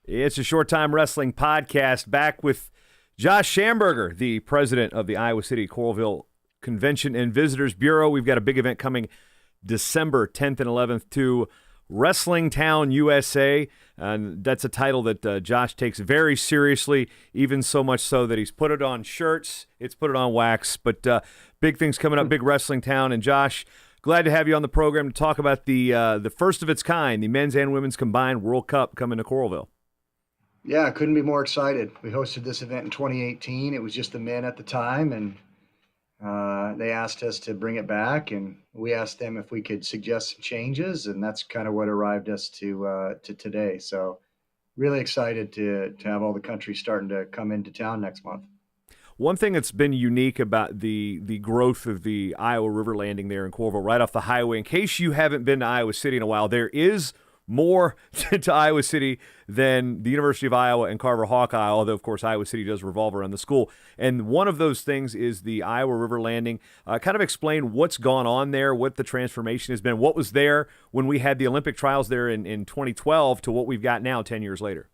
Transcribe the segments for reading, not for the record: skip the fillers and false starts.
It's a Short Time Wrestling podcast, back with Josh Schamberger, the president of the Iowa City Coralville Convention and Visitors Bureau. We've got a big event coming December 10th and 11th to Wrestling Town, USA. And that's a title that Josh takes very seriously, even so much so that he's put it on shirts, it's put it on wax. But big things coming up, big Wrestling Town. And Josh, glad to have you on the program to talk about the first of its kind, the men's and women's combined World Cup coming to Coralville. Yeah, I couldn't be more excited. We hosted this event in 2018. It was just the men at the time, and they asked us to bring it back, and we asked them if we could suggest some changes, and that's kind of what arrived us to today. So really excited to have all the country starting to come into town next month. One thing that's been unique about the growth of the Iowa River Landing there in Coralville, right off the highway, in case you haven't been to Iowa City in a while, there is more to Iowa City than the University of Iowa and Carver Hawkeye, although, of course, Iowa City does revolve around the school. And one of those things is the Iowa River Landing. Kind of explain what's gone on there, what the transformation has been, what was there when we had the Olympic trials there in 2012 to what we've got now 10 years later.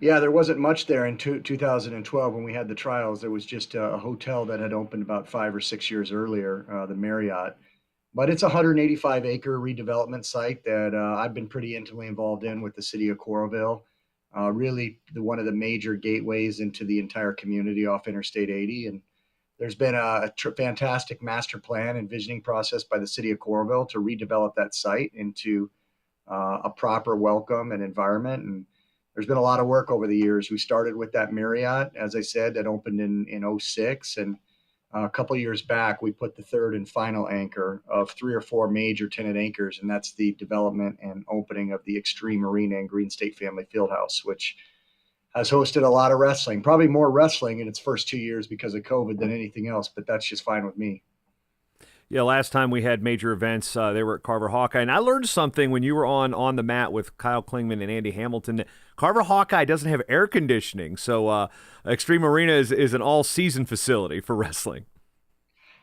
Yeah, there wasn't much there in 2012 when we had the trials. There was just a hotel that had opened about 5 or 6 years earlier, the Marriott. But it's a 185-acre redevelopment site that I've been pretty intimately involved in with the city of Coralville. Really one of the major gateways into the entire community off Interstate 80. And there's been a fantastic master plan and visioning process by the city of Coralville to redevelop that site into a proper welcome and environment. And there's been a lot of work over the years. We started with that Marriott, as I said, that opened in 2006. And a couple of years back, we put the third and final anchor of 3 or 4 major tenant anchors, and that's the development and opening of the Xtream Arena in Green State Family Fieldhouse, which has hosted a lot of wrestling, probably more wrestling in its first 2 years because of COVID than anything else, but that's just fine with me. Yeah, last time we had major events, they were at Carver Hawkeye, and I learned something when you were on the mat with Kyle Klingman and Andy Hamilton. Carver Hawkeye doesn't have air conditioning, so Xtream Arena is an all-season facility for wrestling.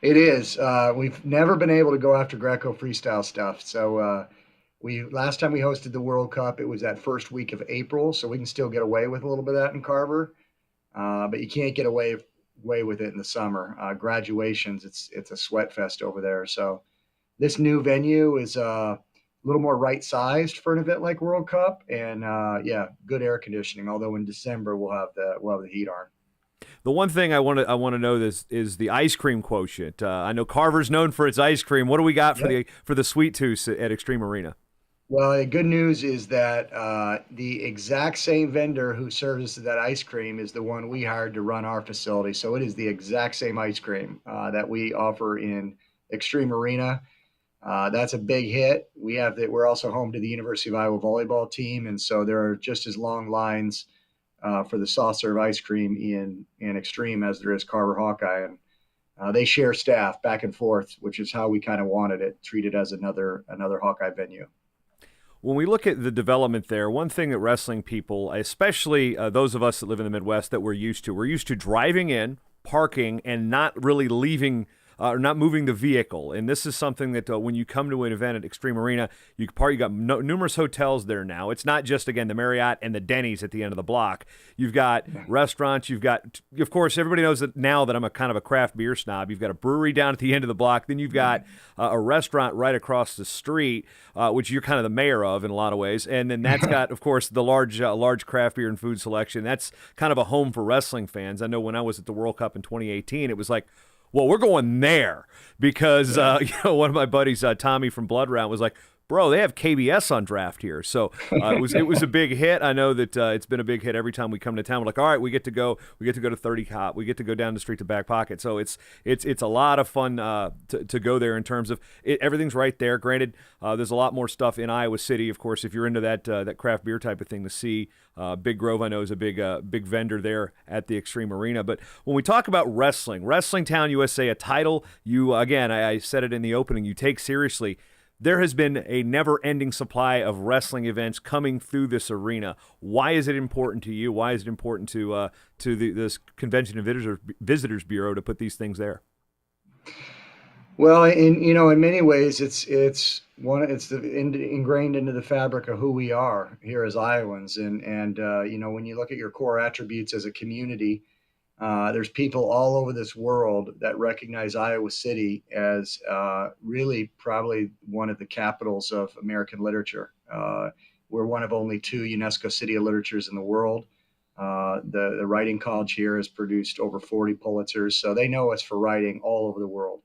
It is. We've never been able to go after Greco freestyle stuff. So last time we hosted the World Cup, it was that first week of April, so we can still get away with a little bit of that in Carver, but you can't get away with it in the summer. Graduations, it's a sweat fest over there. So this new venue is a little more right-sized for an event like World Cup, and good air conditioning. Although in December we'll have the heat on. The one thing I want to know is the ice cream quotient. I know Carver's known for its ice cream. What do we got for the Sweet Tooth at Xtream Arena? Well, the good news is that the exact same vendor who services that ice cream is the one we hired to run our facility. So it is the exact same ice cream that we offer in Xtream Arena. That's a big hit. We're also home to the University of Iowa volleyball team, and so there are just as long lines for the soft serve ice cream in Xtream as there is Carver Hawkeye. And they share staff back and forth, which is how we kind of wanted it, treated as another Hawkeye venue. When we look at the development there, one thing that wrestling people, especially those of us that live in the Midwest, that we're used to driving in, parking, and not really leaving or not moving the vehicle. And this is something that when you come to an event at Xtream Arena, you got numerous hotels there now. It's not just, again, the Marriott and the Denny's at the end of the block. You've got restaurants. You've got, of course, everybody knows that now that I'm a kind of a craft beer snob. You've got a brewery down at the end of the block. Then you've got a restaurant right across the street, which you're kind of the mayor of in a lot of ways. And then that's got, of course, the large craft beer and food selection. That's kind of a home for wrestling fans. I know when I was at the World Cup in 2018, it was like, well, we're going there because one of my buddies, Tommy from Blood Round, was like, bro, they have KBS on draft here. So it was a big hit. I know that it's been a big hit every time we come to town. We're like, all right, we get to go to 30 Cop. We get to go down the street to Back Pocket. So it's a lot of fun to go there in terms of everything's right there. Granted, there's a lot more stuff in Iowa City, of course, if you're into that craft beer type of thing to see. Big Grove, I know, is a big vendor there at the Xtream Arena. But when we talk about Wrestling Town USA, a title you, again, I said it in the opening, you take seriously. There has been a never-ending supply of wrestling events coming through this arena. Why is it important to you? Why is it important to this Convention and Visitors Bureau to put these things there? Well, in many ways, it's ingrained into the fabric of who we are here as Iowans, and when you look at your core attributes as a community, there's people all over this world that recognize Iowa City as really probably one of the capitals of American literature. We're one of only two UNESCO City of Literatures in the world. The Writing College here has produced over 40 Pulitzers, so they know us for writing all over the world.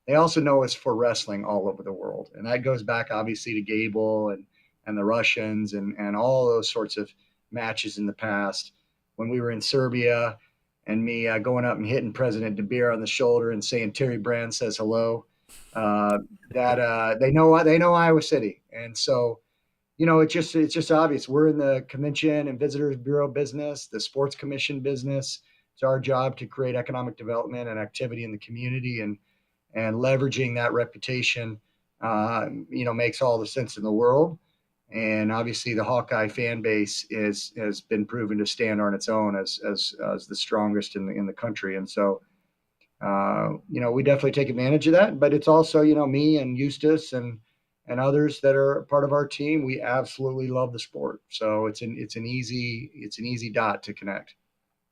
They also know us for wrestling all over the world, and that goes back obviously to Gable and the Russians and all those sorts of matches in the past. When we were in Serbia, and me going up and hitting President De Beer on the shoulder and saying Terry Brand says hello. Uh, that they know Iowa City, and so it's just obvious. We're in the Convention and Visitors Bureau business, the Sports Commission business. It's our job to create economic development and activity in the community, and leveraging that reputation, makes all the sense in the world. And obviously, the Hawkeye fan base has been proven to stand on its own as the strongest in the country. And so, we definitely take advantage of that. But it's also, me and Eustace and others that are part of our team. We absolutely love the sport. So it's an easy dot to connect.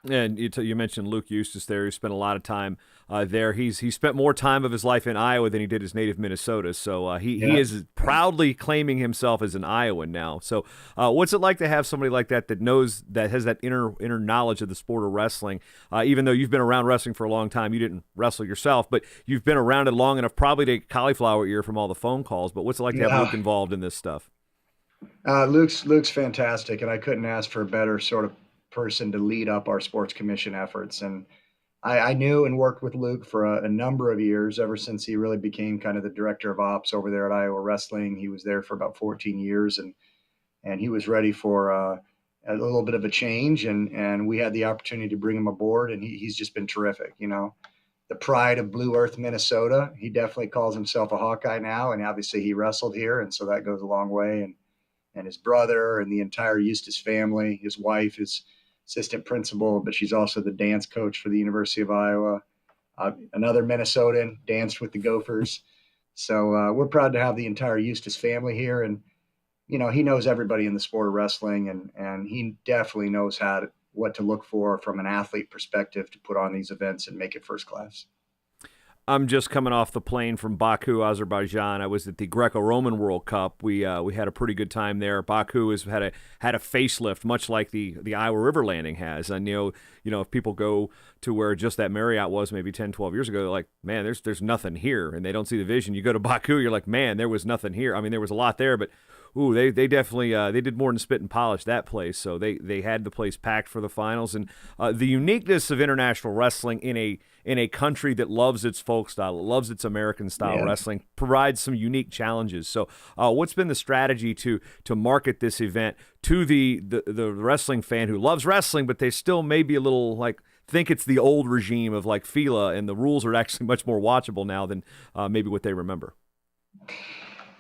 And you mentioned Luke Eustace there, who spent a lot of time there. He spent more time of his life in Iowa than he did his native Minnesota. So he Yeah. is proudly claiming himself as an Iowan now. So what's it like to have somebody like that knows, that has that inner knowledge of the sport of wrestling? Even though you've been around wrestling for a long time, you didn't wrestle yourself, but you've been around it long enough probably to cauliflower ear from all the phone calls. But what's it like to have Yeah. Luke involved in this stuff? Luke's fantastic, and I couldn't ask for a better sort of person to lead up our sports commission efforts. And I knew and worked with Luke for a number of years, ever since he really became kind of the director of ops over there at Iowa Wrestling. He was there for about 14 years, and he was ready for a little bit of a change, and we had the opportunity to bring him aboard, and he's just been terrific. The pride of Blue Earth, Minnesota. He definitely calls himself a Hawkeye now, and obviously he wrestled here, and so that goes a long way. And his brother and the entire Eustace family. His wife is assistant principal, but she's also the dance coach for the University of Iowa. Another Minnesotan danced with the Gophers. So we're proud to have the entire Eustace family here. And, he knows everybody in the sport of wrestling, and he definitely knows what to look for from an athlete perspective to put on these events and make it first class. I'm just coming off the plane from Baku, Azerbaijan. I was at the Greco-Roman World Cup. We had a pretty good time there. Baku has had a facelift, much like the Iowa River Landing has. And if people go to where just that Marriott was maybe 10, 12 years ago, they're like, man, there's nothing here, and they don't see the vision. You go to Baku, you're like, man, there was nothing here. I mean, there was a lot there, but ooh, they definitely they did more than spit and polish that place. So they had the place packed for the finals, and the uniqueness of international wrestling in a country that loves its folk style, loves its American style Yeah. wrestling, provides some unique challenges. So, what's been the strategy to market this event to the wrestling fan who loves wrestling, but they still may be a little like think it's the old regime of like Fila, and the rules are actually much more watchable now than maybe what they remember.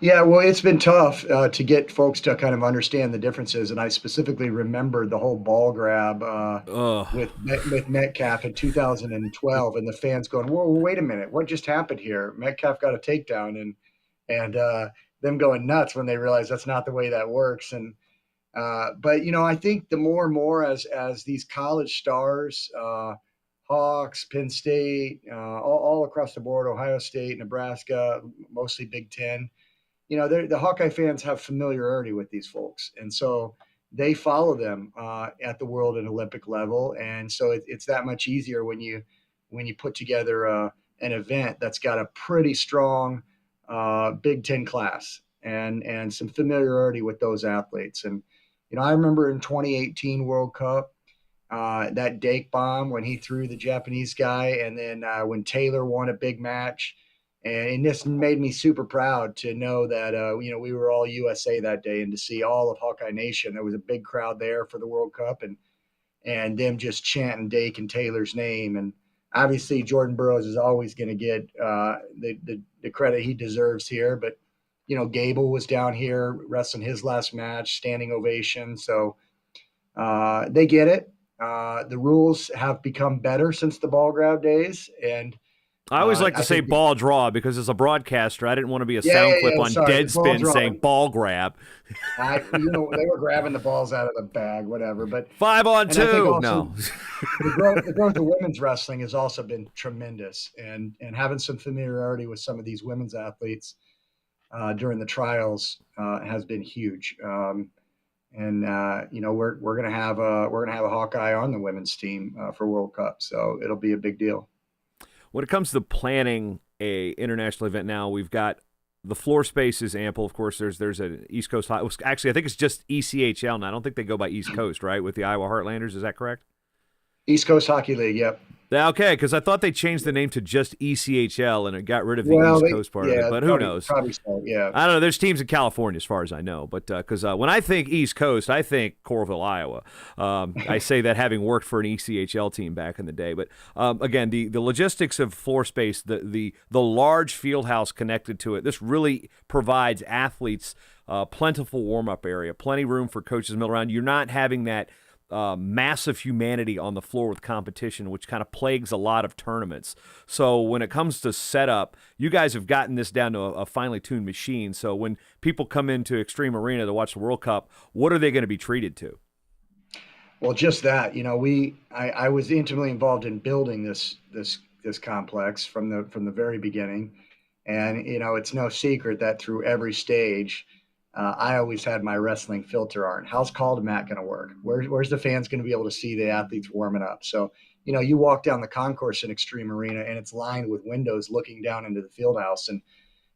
Yeah, well, it's been tough to get folks to kind of understand the differences, and I specifically remember the whole ball grab Ugh. with Metcalf in 2012, and the fans going, "Whoa, wait a minute, what just happened here?" Metcalf got a takedown, and them going nuts when they realize that's not the way that works. But I think the more and more as these college stars, Hawks, Penn State, all across the board, Ohio State, Nebraska, mostly Big Ten, the Hawkeye fans have familiarity with these folks, and so they follow them at the world and Olympic level, and so it's that much easier when you put together an event that's got a pretty strong Big Ten class and some familiarity with those athletes. And I remember in 2018 World Cup. That Dake bomb when he threw the Japanese guy, and then when Taylor won a big match, and this made me super proud to know that we were all USA that day, and to see all of Hawkeye Nation. There was a big crowd there for the World Cup, and them just chanting Dake and Taylor's name. And obviously Jordan Burroughs is always going to get the credit he deserves here, but Gable was down here wrestling his last match, standing ovation. So they get it. The rules have become better since the ball grab days, and I always like to I say think, ball draw because as a broadcaster, I didn't want to be a yeah, sound yeah, clip yeah. on Sorry, the ball Deadspin saying drawing. ball grab. They were grabbing the balls out of the bag, whatever. But, Five on and I think two. also No. the growth of women's wrestling has also been tremendous, and having some familiarity with some of these women's athletes during the trials has been huge. And we're gonna have a Hawkeye on the women's team for World Cup, so it'll be a big deal. When it comes to planning a international event now, we've got the floor space is ample. Of course, there's an East Coast. Actually, I think it's just ECHL now. I don't think they go by East Coast, right? With the Iowa Heartlanders, is that correct? East Coast Hockey League, yep. Yeah, okay, because I thought they changed the name to just ECHL and it got rid of the Well, East Coast part of it. yeah, But who probably knows? probably so, yeah. I don't know. There's teams in California, as far as I know, but because when I think East Coast, I think Coralville, Iowa. I say that having worked for an ECHL team back in the day. But again, the logistics of floor space, the large field house connected to it, this really provides athletes plentiful warm up area, plenty room for coaches to mill around. You're not having that massive humanity on the floor with competition, which kind of plagues a lot of tournaments. So when it comes to setup, you guys have gotten this down to a finely tuned machine. So when people come into Xtream Arena to watch the World Cup, what are they going to be treated to? Well, just that, I was intimately involved in building this complex from the very beginning, and it's no secret that through every stage, I always had my wrestling filter on. How's call to mat going to work? Where's the fans going to be able to see the athletes warming up? So, you walk down the concourse in Xtream Arena, and it's lined with windows looking down into the field house, and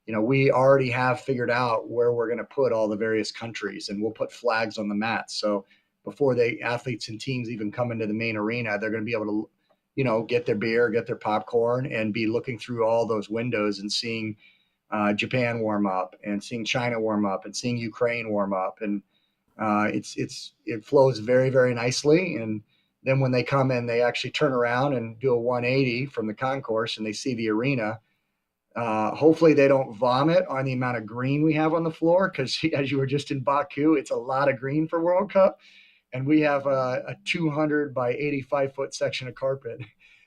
we already have figured out where we're going to put all the various countries, and we'll put flags on the mats. So before the athletes and teams even come into the main arena, they're going to be able to, get their beer, get their popcorn, and be looking through all those windows and seeing Japan warm up, and seeing China warm up, and seeing Ukraine warm up, and it flows very, very nicely. And then when they come in, they actually turn around and do a 180 from the concourse, and they see the arena. Hopefully they don't vomit on the amount of green we have on the floor, because as you were just in Baku, it's a lot of green for World Cup. And we have a 200 by 85-foot section of carpet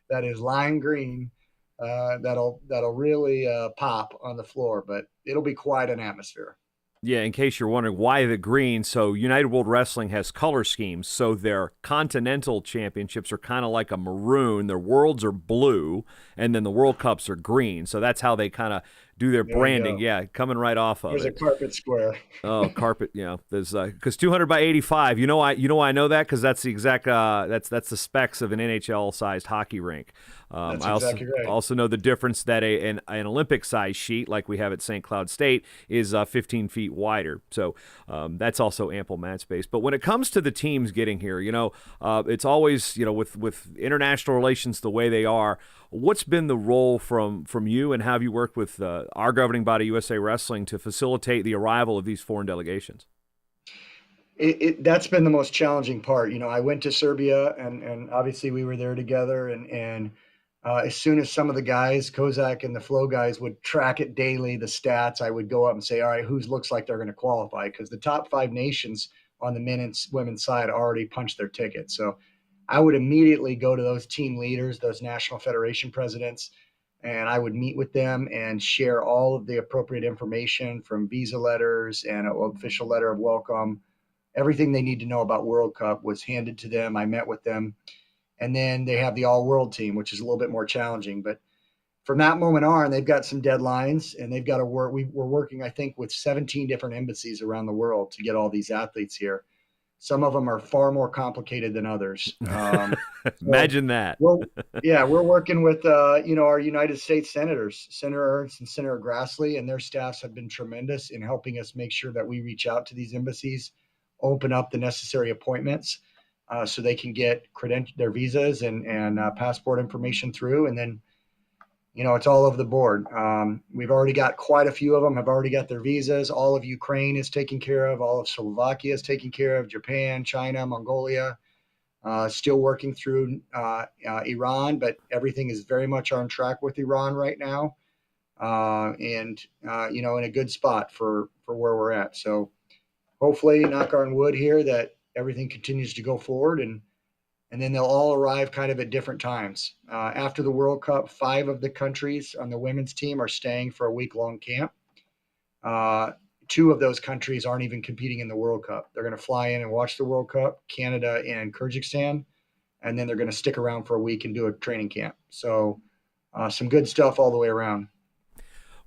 that is lime green. That'll really pop on the floor, but it'll be quite an atmosphere. Yeah, in case you're wondering why the green, so United World Wrestling has color schemes. So their continental championships are kind of like a maroon, their worlds are blue, and then the World Cups are green. So that's how they kind of do their There you branding. go. Yeah, coming right off of There's a it. carpet square. Oh, carpet. Yeah, there's because 200 by 85. I know that because that's the exact that's the specs of an NHL sized hockey rink. That's I exactly right. also know the difference that an Olympic size sheet like we have at St. Cloud State is 15 feet wider. So that's also ample mat space. But when it comes to the teams getting here, it's always with international relations the way they are. What's been the role from you, and how have you worked with our governing body, USA Wrestling, to facilitate the arrival of these foreign delegations? That's been the most challenging part. I went to Serbia, and obviously we were there together, and as soon as some of the guys, Kozak and the Flow guys, would track it daily, the stats, I would go up and say, all right, who looks like they're going to qualify? Because the top 5 nations on the men and women's side already punched their ticket. So I would immediately go to those team leaders, those national federation presidents, and I would meet with them and share all of the appropriate information, from visa letters and an official letter of welcome. Everything they need to know about World Cup was handed to them. I met with them. And then they have the all world team, which is a little bit more challenging. But from that moment on, they've got some deadlines, and they've got to work. We're working, I think, with 17 different embassies around the world to get all these athletes here. Some of them are far more complicated than others. So Imagine that. we're working with, our United States senators, Senator Ernst and Senator Grassley, and their staffs have been tremendous in helping us make sure that we reach out to these embassies, open up the necessary appointments, so they can get their visas and passport information through. And then, it's all over the board. We've already got quite a few of them have already got their visas. All of Ukraine is taken care of. All of Slovakia is taken care of. Japan, China, Mongolia, still working through Iran, but everything is very much on track with Iran right now. And in a good spot for where we're at. So hopefully, knock on wood here, that everything continues to go forward, and and then they'll all arrive kind of at different times. After the World Cup, 5 of the countries on the women's team are staying for a week-long camp. Uh, 2 of those countries aren't even competing in the World Cup. They're going to fly in and watch the World Cup, Canada and Kyrgyzstan, and then they're going to stick around for a week and do a training camp. So some good stuff all the way around.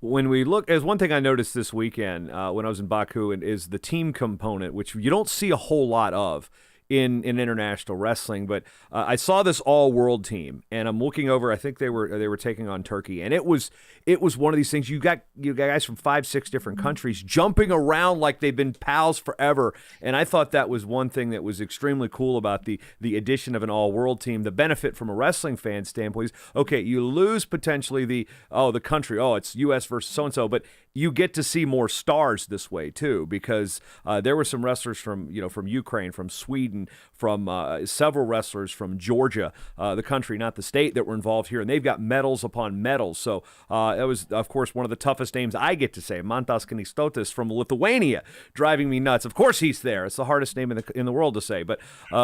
When we look, as one thing I noticed this weekend when I was in Baku, and is the team component, which you don't see a whole lot of in international wrestling. But I saw this all world team, and I'm looking over. I think they were taking on Turkey, and it was one of these things. You got guys from 5, 6 different countries jumping around like they've been pals forever. And I thought that was one thing that was extremely cool about the addition of an all world team. The benefit from a wrestling fan standpoint is, okay, you lose potentially the country. Oh, it's U.S. versus so and so, but you get to see more stars this way too, because there were some wrestlers from Ukraine, from Sweden, from several wrestlers from Georgia, the country, not the state, that were involved here, and they've got medals upon medals. So it was, of course, one of the toughest names I get to say, Mantas Kanistotis from Lithuania, driving me nuts. Of course, he's there. It's the hardest name in the world to say, but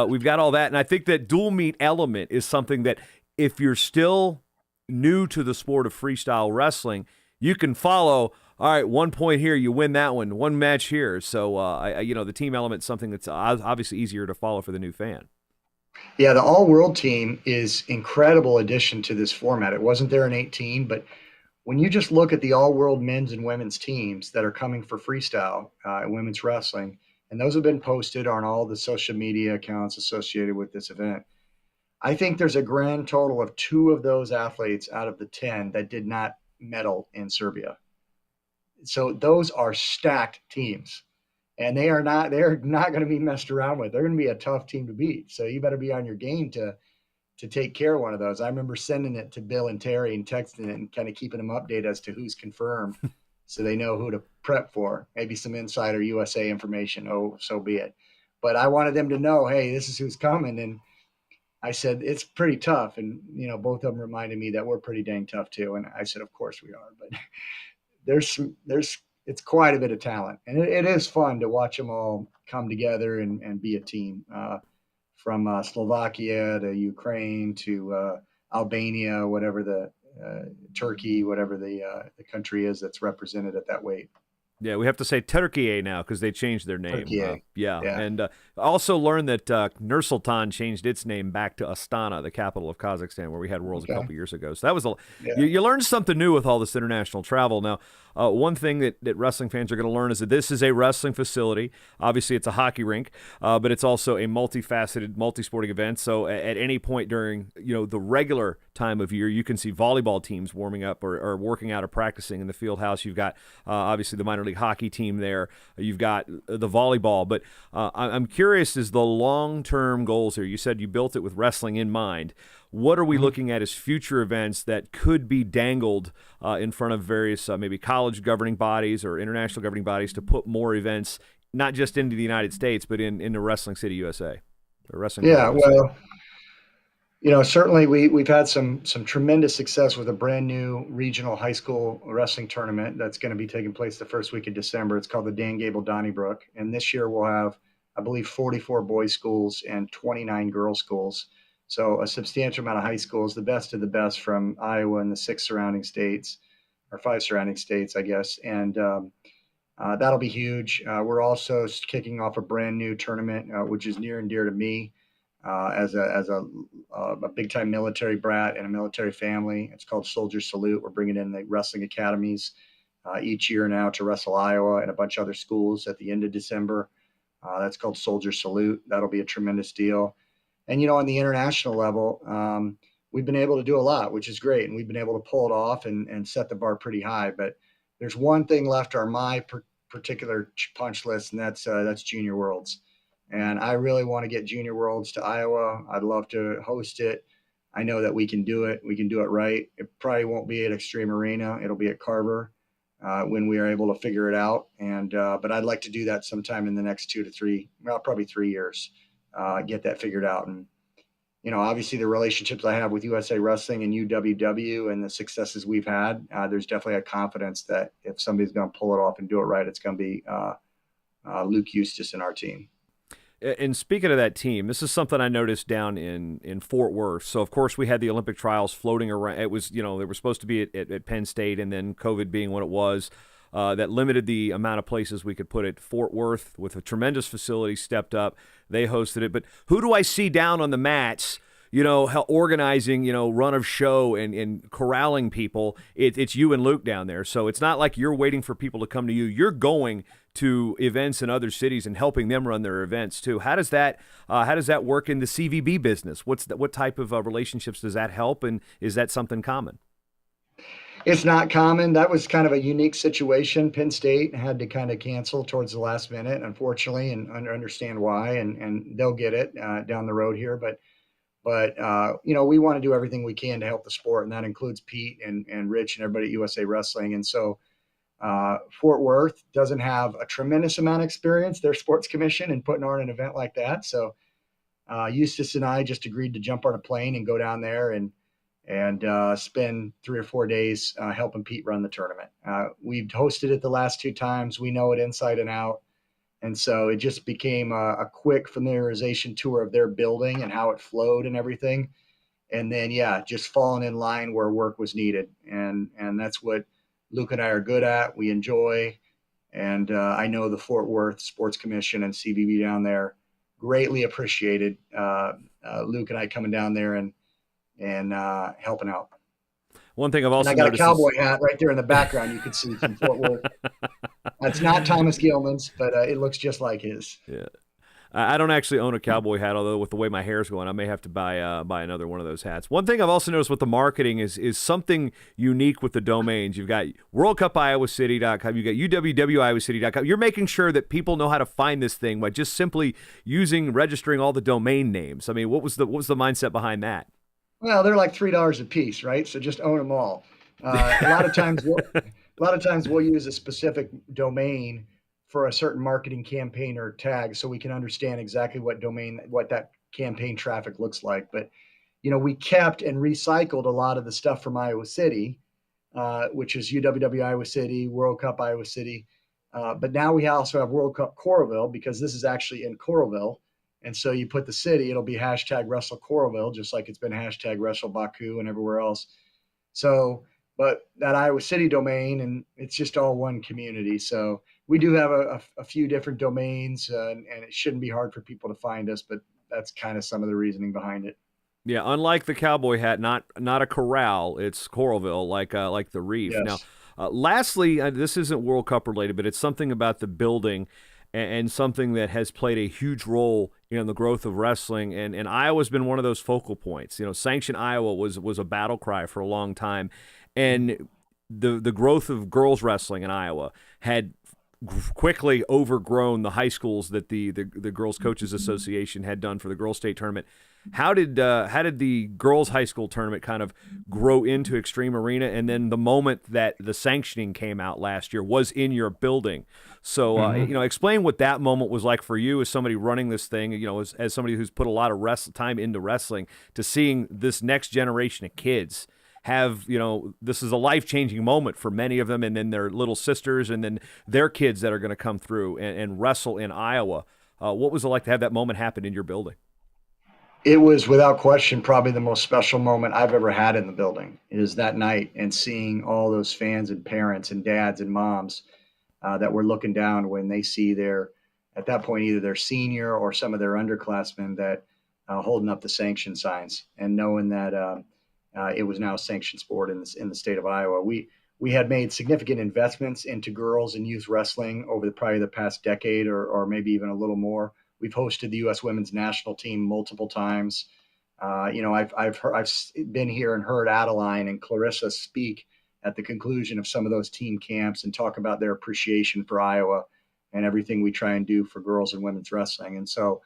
we've got all that, and I think that dual meet element is something that if you're still new to the sport of freestyle wrestling, you can follow. All right, 1 point here, you win that one match here. So, the team element is something that's obviously easier to follow for the new fan. Yeah, the all world team is incredible addition to this format. It wasn't there in 18, but when you just look at the all world men's and women's teams that are coming for freestyle women's wrestling, and those have been posted on all the social media accounts associated with this event. I think there's a grand total of 2 of those athletes out of the 10 that did not medal in Serbia. So those are stacked teams, and they're not going to be messed around with. They're going to be a tough team to beat. So you better be on your game to take care of one of those. I remember sending it to Bill and Terry and texting it and kind of keeping them updated as to who's confirmed, so they know who to prep for. Maybe some insider USA information. Oh, so be it. But I wanted them to know, hey, this is who's coming. And I said, it's pretty tough. And, both of them reminded me that we're pretty dang tough too. And I said, of course we are. But it's quite a bit of talent. And it is fun to watch them all come together and be a team. From Slovakia to Ukraine to Albania, whatever Turkey, whatever the country is that's represented at that weight. Yeah, we have to say Turkey now because they changed their name. Yeah. And I also learned that Nur-Sultan changed its name back to Astana, the capital of Kazakhstan, where we had Worlds a couple years ago. So that was you learned something new with all this international travel. Now, one thing that wrestling fans are going to learn is that this is a wrestling facility. Obviously, it's a hockey rink, but it's also a multifaceted, multi-sporting event. So at any point during the regular time of year, you can see volleyball teams warming up or working out or practicing in the field house. You've got obviously the minor league hockey team there. You've got the volleyball. But I'm curious, is the long-term goals here? You said you built it with wrestling in mind. What are we looking at as future events that could be dangled in front of various maybe college governing bodies or international governing bodies to put more events, not just into the United States, but into Wrestling City, USA? Or Wrestling Yeah, USA? well, certainly we've had some tremendous success with a brand new regional high school wrestling tournament that's going to be taking place the first week of December. It's called the Dan Gable Donnybrook, and this year we'll have, I believe, 44 boys schools and 29 girls schools. So a substantial amount of high schools, the best of the best from Iowa and the 6 surrounding states, or 5 surrounding states, I guess. And that'll be huge. We're also kicking off a brand new tournament, which is near and dear to me as a big time military brat and a military family. It's called Soldier Salute. We're bringing in the wrestling academies each year now to Wrestle Iowa and a bunch of other schools at the end of December. That's called Soldier Salute. That'll be a tremendous deal. And, on the international level, we've been able to do a lot, which is great. And we've been able to pull it off and set the bar pretty high. But there's one thing left on my particular punch list, and that's Junior Worlds. And I really want to get Junior Worlds to Iowa. I'd love to host it. I know that we can do it. We can do it right. It probably won't be at Xtream Arena. It'll be at Carver when we are able to figure it out. And but I'd like to do that sometime in the next 2 to 3, well, probably 3 years. Get that figured out. And, obviously the relationships I have with USA Wrestling and UWW and the successes we've had, there's definitely a confidence that if somebody's going to pull it off and do it right, it's going to be Luke Eustace and our team. And speaking of that team, this is something I noticed down in Fort Worth. So of course we had the Olympic trials floating around. It was, they were supposed to be at Penn State, and then COVID being what it was, that limited the amount of places we could put it. Fort Worth, with a tremendous facility, stepped up. They hosted it. But who do I see down on the mats? Organizing, run of show and corralling people. It's you and Luke down there. So it's not like you're waiting for people to come to you. You're going to events in other cities and helping them run their events too. How does that work in the CVB business? What type of relationships does that help, and is that something common? It's not common. That was kind of a unique situation. Penn State had to kind of cancel towards the last minute, unfortunately, and understand why, and they'll get it down the road here. But we want to do everything we can to help the sport, and that includes Pete and Rich and everybody at USA Wrestling. And so Fort Worth doesn't have a tremendous amount of experience, their sports commission, in putting on an event like that. So Eustace and I just agreed to jump on a plane and go down there and spend 3 or 4 days helping Pete run the tournament. We've hosted it the last 2 times. We know it inside and out. And so it just became a quick familiarization tour of their building and how it flowed and everything. And then, just falling in line where work was needed. And that's what Luke and I are good at. We enjoy. And I know the Fort Worth Sports Commission and CVB down there greatly appreciated Luke and I coming down there and helping out. One thing I've also and I got noticed a cowboy hat right there in the background. You can see from Fort Worth. That's not Thomas Gilman's, but it looks just like his. Yeah. I don't actually own a cowboy hat, although with the way my hair's going, I may have to buy another one of those hats. One thing I've also noticed with the marketing is something unique with the domains. You've got WorldCupIowaCity.com, you've got UWWIowaCity.com. You're making sure that people know how to find this thing by just simply registering all the domain names. I mean, what was the mindset behind that? Well, they're like $3 a piece, right? So just own them all. A lot of times we'll use a specific domain for a certain marketing campaign or tag, so we can understand exactly what that campaign traffic looks like. But we kept and recycled a lot of the stuff from Iowa City, which is UWW Iowa City, World Cup Iowa City. But now we also have World Cup Coralville, because this is actually in Coralville. And so you put the city, it'll be hashtag Wrestle Coralville, just like it's been hashtag Wrestle Baku and everywhere else. So, but that Iowa City domain, and it's just all one community. So we do have a few different domains, and it shouldn't be hard for people to find us, but that's kind of some of the reasoning behind it. Yeah, unlike the cowboy hat, not a corral, it's Coralville, like the Reef. Yes. Now, lastly, this isn't World Cup related, but it's something about the building and something that has played a huge role in the growth of wrestling. And Iowa's been one of those focal points. Sanction Iowa was a battle cry for a long time. And the growth of girls wrestling in Iowa had quickly overgrown the high schools that the Girls Coaches Association had done for the girls state tournament. How did the girls high school tournament kind of grow into Xtream Arena? And then the moment that the sanctioning came out last year was in your building. So explain what that moment was like for you as somebody running this thing. As somebody who's put a lot of time into wrestling, to seeing this next generation of kids have, this is a life-changing moment for many of them, and then their little sisters, and then their kids that are going to come through and wrestle in Iowa. What was it like to have that moment happen in your building? It was without question probably the most special moment I've ever had in the building, is that night, and seeing all those fans and parents and dads and moms that were looking down when they see at that point, either their senior or some of their underclassmen that holding up the sanction signs, and knowing that it was now a sanctioned sport in the state of Iowa. We had made significant investments into girls and youth wrestling over probably the past decade, or maybe even a little more. We've hosted the U.S. women's national team multiple times. I've been here and heard Adeline and Clarissa speak at the conclusion of some of those team camps and talk about their appreciation for Iowa and everything we try and do for girls and women's wrestling. And so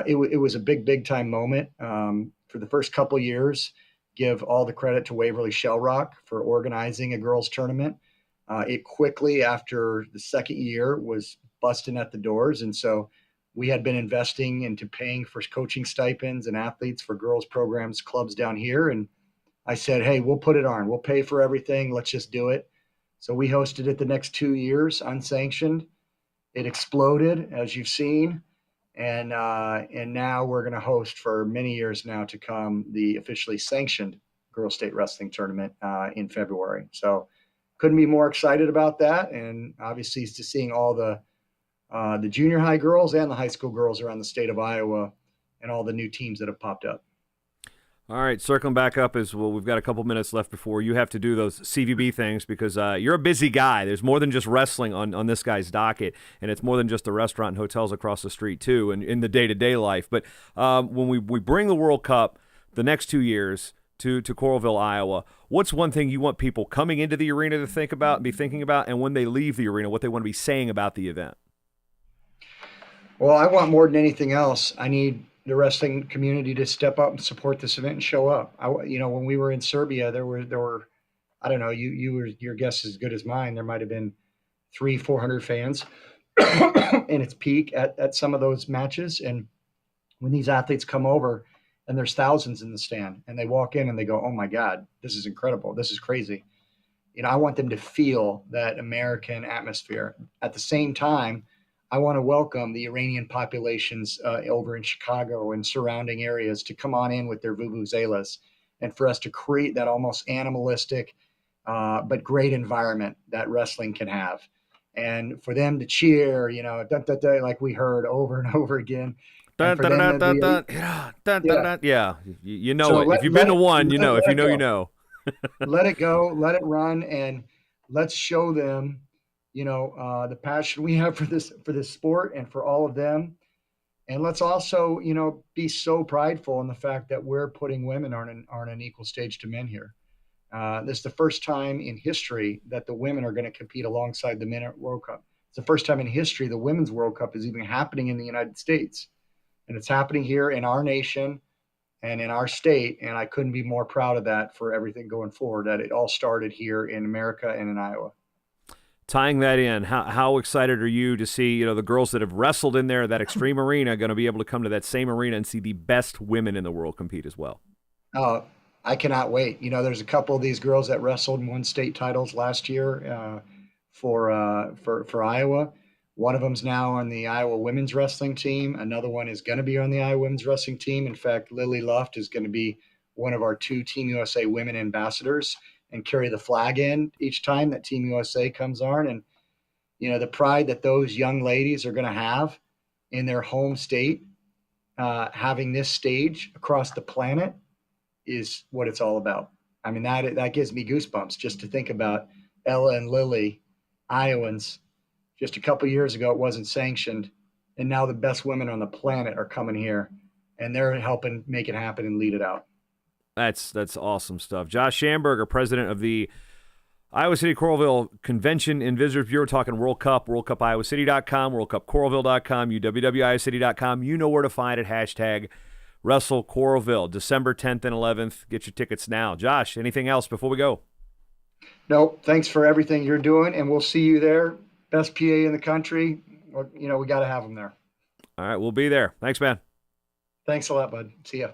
it was a big time moment. For the first couple of years, give all the credit to Waverly Shellrock for organizing a girls tournament. It quickly, after the second year, was busting at the doors. And so we had been investing into paying for coaching stipends and athletes for girls programs, clubs down here. And I said, hey, we'll put it on. We'll pay for everything. Let's just do it. So we hosted it the next 2 years, unsanctioned. It exploded, as you've seen. And now we're going to host for many years now to come the officially sanctioned girls state wrestling tournament in February. So couldn't be more excited about that, and obviously to seeing all the junior high girls and the high school girls around the state of Iowa and all the new teams that have popped up. All right, circling back up as well, we've got a couple minutes left before you have to do those CVB things because you're a busy guy. There's more than just wrestling on this guy's docket, and it's more than just the restaurant and hotels across the street, too, and in the day-to-day life. But when we bring the World Cup the next 2 years to Coralville, Iowa, what's one thing you want people coming into the arena to think about and be thinking about, and when they leave the arena, what they want to be saying about the event? Well, I want more than anything else. I need the wrestling community to step up and support this event and show up. When we were in Serbia, there were, I don't know, your guess is as good as mine. There might have been 400 fans in its peak at some of those matches. And when these athletes come over and there's thousands in the stand and they walk in and they go, oh my God, this is incredible. This is crazy. I want them to feel that American atmosphere. At the same time, I want to welcome the Iranian populations over in Chicago and surrounding areas to come on in with their vuvuzelas, and for us to create that almost animalistic but great environment that wrestling can have. And for them to cheer, dun, dun, dun, like we heard over and over again. Dun, dun, dun, dun, dun, dun, dun, dun. Yeah, you know it. If you've been to one, you know. If you know, you know. Let it go, let it run, and let's show them the passion we have for this sport and for all of them. And let's also be so prideful in the fact that we're putting women on an equal stage to men here. This is the first time in history that the women are going to compete alongside the men at World Cup. It's the first time in history the Women's World Cup is even happening in the United States, and it's happening here in our nation and in our state. And I couldn't be more proud of that for everything going forward, that it all started here in America and in Iowa. Tying that in, how excited are you to see the girls that have wrestled in there, that Xtream arena, going to be able to come to that same arena and see the best women in the world compete as well? I cannot wait. There's a couple of these girls that wrestled and won state titles last year for Iowa. One of them's now on the Iowa women's wrestling team. Another one is going to be on the Iowa women's wrestling team. In fact, Lily Luft is going to be one of our 2 Team USA women ambassadors and carry the flag in each time that Team USA comes on. And, the pride that those young ladies are going to have in their home state, having this stage across the planet is what it's all about. I mean, that gives me goosebumps just to think about Ella and Lily, Iowans. Just a couple of years ago, it wasn't sanctioned. And now the best women on the planet are coming here, and they're helping make it happen and lead it out. That's awesome stuff. Josh Schamberger, president of the Iowa City Coralville Convention and Visitors Bureau, talking World Cup, WorldCupIowaCity.com, WorldCupCoralville.com, UWWIowaCity.com. You know where to find it. Hashtag Wrestle Coralville, December 10th and 11th. Get your tickets now. Josh, anything else before we go? No, thanks for everything you're doing, and we'll see you there. Best PA in the country. We got to have them there. All right, we'll be there. Thanks, man. Thanks a lot, bud. See ya.